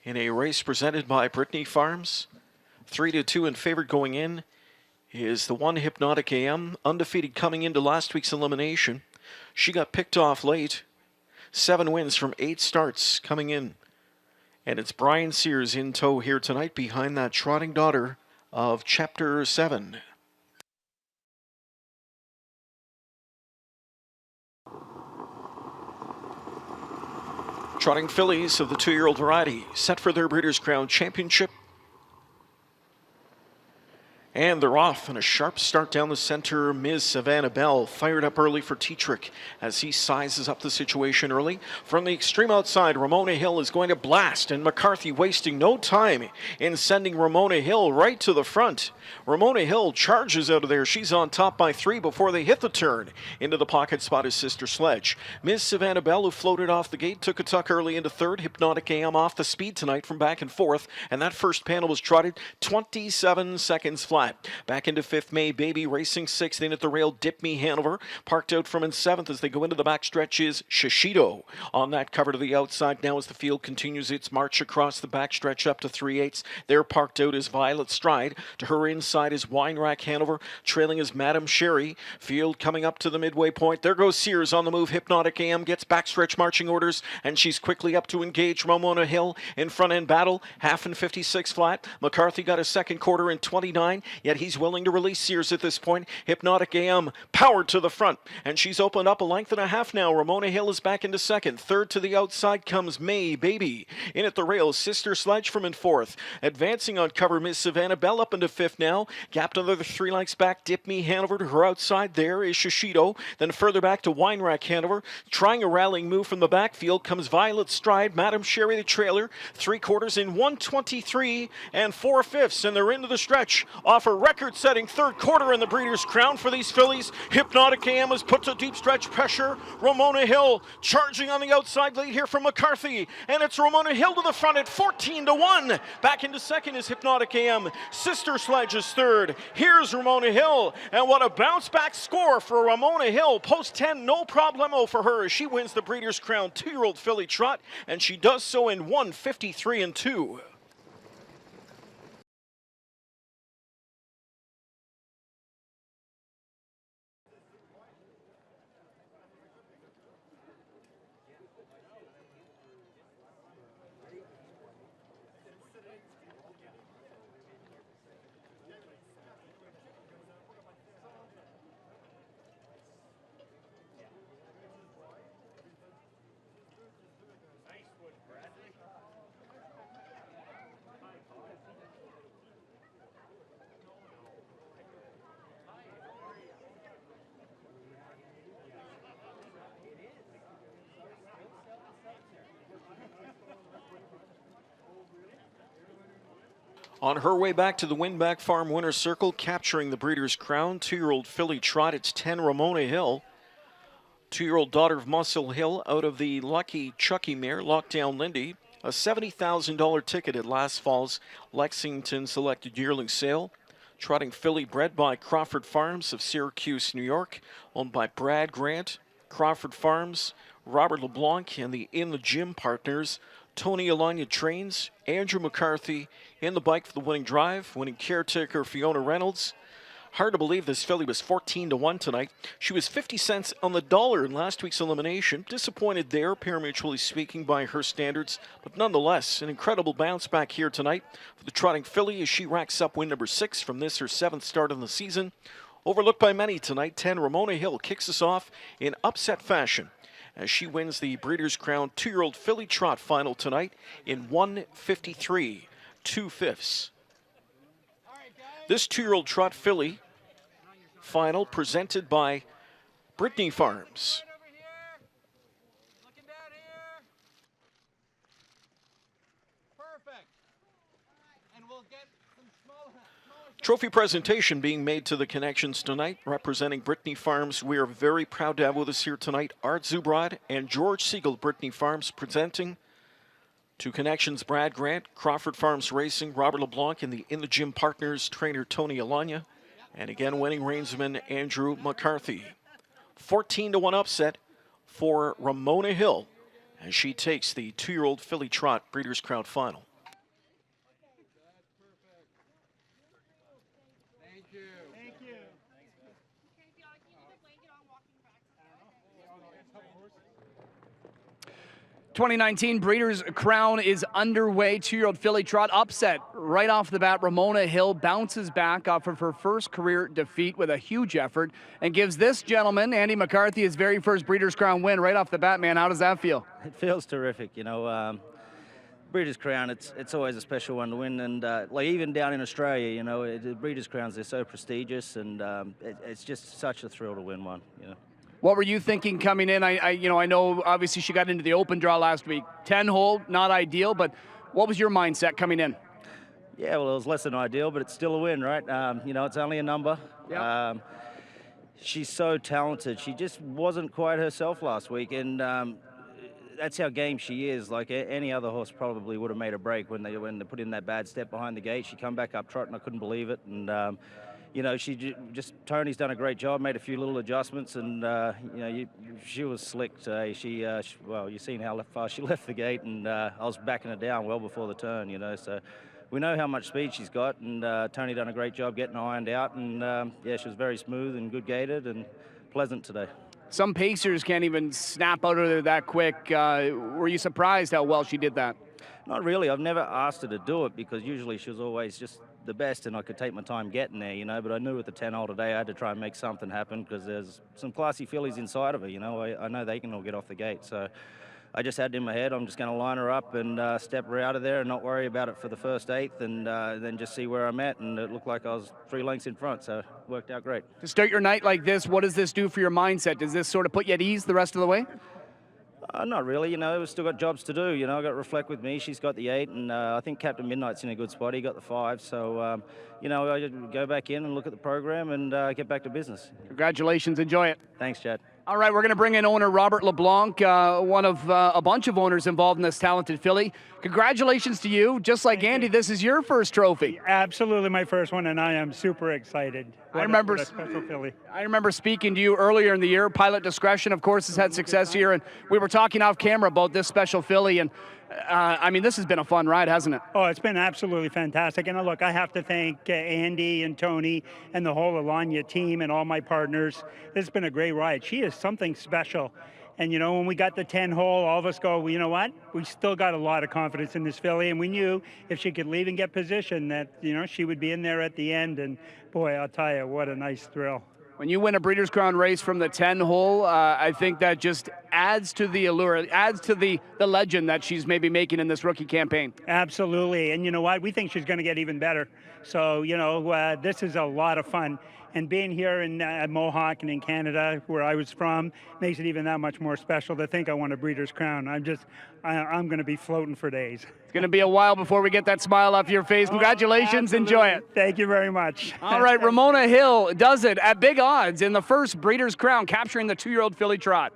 in a race presented by Brittany Farms. 3-2 in favor going in is the one Hypnotic AM, undefeated coming into last week's elimination. She got picked off late. 7 wins from 8 starts coming in. And it's Brian Sears in tow here tonight behind that trotting daughter of Chapter 7. Trotting fillies of the 2-year-old variety set for their Breeders' Crown Championship. And they're off on a sharp start down the center. Ms. Savannah Bell fired up early for Tetrick as he sizes up the situation early. From the extreme outside, Ramona Hill is going to blast, and McCarthy wasting no time in sending Ramona Hill right to the front. Ramona Hill charges out of there. She's on top by 3 before they hit the turn. Into the pocket spot is Sister Sledge. Ms. Savannah Bell, who floated off the gate, took a tuck early into 3rd. Hypnotic AM off the speed tonight from back and forth, and that first panel was trotted 27 seconds flat. Back into 5th, May Baby racing 6th. In at the rail, Dip Me Hanover. Parked out from in 7th as they go into the backstretch is Shishido. On that cover to the outside now as the field continues its march across the backstretch up to 3/8. There parked out is Violet Stride. To her inside is Wine Rack Hanover. Trailing is Madam Sherry. Field coming up to the midway point. There goes Sears on the move. Hypnotic AM gets backstretch marching orders, and she's quickly up to engage Ramona Hill in front end battle. Half and 56 flat. McCarthy got a second quarter in 29. Yet he's willing to release Sears at this point. Hypnotic AM powered to the front, and she's opened up a length and a half now. Ramona Hill is back into 2nd. 3rd to the outside comes May Baby. In at the rails, Sister Sledge from in 4th. Advancing on cover, Miss Savannah Bell up into 5th now. Gapped another 3 lengths back. Dip Me Hanover to her outside. There is Shishido. Then further back to Wine Rack Hanover. Trying a rallying move from the backfield comes Violet Stride. Madam Sherry the trailer. 3 quarters in 1:23 and 4/5, and they're into the stretch. Off a record-setting 3rd quarter in the Breeders' Crown for these fillies. Hypnotic AM has put to deep stretch pressure. Ramona Hill charging on the outside lead here from McCarthy, and it's Ramona Hill to the front at 14-1. Back into 2nd is Hypnotic AM. Sister Sledge is 3rd. Here's Ramona Hill, and what a bounce-back score for Ramona Hill. Post 10, no problemo for her as she wins the Breeders' Crown 2-year-old filly trot, and she does so in 1:53-2. On her way back to the Winback Farm winner's circle, capturing the Breeders' Crown, 2-year-old filly trot, it's 10 Ramona Hill. 2-year-old daughter of Muscle Hill out of the Lucky Chucky mare, Lockdown Lindy. A $70,000 ticket at last fall's Lexington Selected Yearling Sale. Trotting filly bred by Crawford Farms of Syracuse, New York, owned by Brad Grant, Crawford Farms, Robert LeBlanc, and the In the Gym partners. Tony Alagna trains, Andrew McCarthy in the bike for the winning drive, winning caretaker Fiona Reynolds. Hard to believe this filly was 14-1 tonight. She was 50 cents on the dollar in last week's elimination. Disappointed there, pari-mutually speaking, by her standards, but nonetheless, an incredible bounce back here tonight for the trotting filly as she racks up win number 6 from this, her 7th start in the season. Overlooked by many tonight, 10 Ramona Hill kicks us off in upset fashion as she wins the Breeders' Crown 2-year-old filly trot final tonight in 1:53 This 2-year-old trot filly final presented by Brittany Farms. Trophy presentation being made to the Connections tonight, representing Brittany Farms. We are very proud to have with us here tonight Art Zubrod and George Siegel, Brittany Farms, presenting to Connections Brad Grant, Crawford Farms Racing, Robert LeBlanc, and the In the Gym partners, trainer Tony Alagna, and again winning reinsman Andrew McCarthy. 14-1 upset for Ramona Hill as she takes the 2-year-old filly trot Breeders' Crown final. 2019 Breeders' Crown is underway. 2-year-old filly Trot upset right off the bat. Ramona Hill bounces back off of her first career defeat with a huge effort and gives this gentleman, Andy McCarthy, his very first Breeders' Crown win right off the bat, man. How does that feel? It feels terrific, you know. Breeders' Crown, it's always a special one to win, and like even down in Australia, you know, the Breeders' Crowns, they're so prestigious, and it's just such a thrill to win one, you know. What were you thinking coming in? I know obviously she got into the open draw last week. 10-hole, not ideal, but what was your mindset coming in? Yeah, well, it was less than ideal, but it's still a win, right? You know, it's only a number. Yeah. She's so talented. She just wasn't quite herself last week, and that's how game she is. Like any other horse probably would have made a break when they put in that bad step behind the gate. She come back up trotting. I couldn't believe it, and you know, Tony's done a great job, made a few little adjustments, and you know, she was slick today. Well, you've seen how far she left the gate, and I was backing her down well before the turn, you know, so we know how much speed she's got, and Tony done a great job getting ironed out, and yeah, she was very smooth and good gated and pleasant today. Some pacers can't even snap out of there that quick. Were you surprised how well she did that? Not really. I've never asked her to do it because usually she was always just the best and I could take my time getting there, you know, but I knew with the 10-hole today I had to try and make something happen because there's some classy fillies inside of her, you know. I know they can all get off the gate, so I just had in my head I'm just going to line her up and step her out of there and not worry about it for the first eighth, and then just see where I'm at, and it looked like I was 3 lengths in front, so it worked out great. To start your night like this, what does this do for your mindset? Does this sort of put you at ease the rest of the way? Not really, you know, we've still got jobs to do, you know. I've got Reflect with me, she's got the 8, and I think Captain Midnight's in a good spot, he got the 5, so, you know, I go back in and look at the program and get back to business. Congratulations, enjoy it. Thanks, Chad. All right, we're going to bring in owner Robert Leblanc, one of a bunch of owners involved in this talented filly. Congratulations to you. Just like Andy, this is your first trophy. Absolutely my first one, and I am super excited. What a special filly. I remember speaking to you earlier in the year. Pilot Discretion, of course, has had success here, and we were talking off camera about this special filly, and I mean, this has been a fun ride, hasn't it? Oh, it's been absolutely fantastic. And look, I have to thank Andy and Tony and the whole Alagna team and all my partners. It's been a great ride. She is something special. And, you know, when we got the 10-hole, all of us go, well, you know what? We still got a lot of confidence in this filly, and we knew if she could leave and get position that, you know, she would be in there at the end. And, boy, I'll tell you, what a nice thrill. When you win a Breeders' Crown race from the 10-hole, I think that just adds to the allure, adds to the legend that she's maybe making in this rookie campaign. Absolutely. And you know what? We think she's going to get even better. So, you know, this is a lot of fun. And being here in Mohawk and in Canada, where I was from, makes it even that much more special to think I won a Breeders' Crown. I'm going to be floating for days. It's going to be a while before we get that smile off your face. Congratulations. Enjoy it. Thank you very much. All right, Ramona Hill does it at big odds in the first Breeders' Crown, capturing the 2-year-old filly Trot.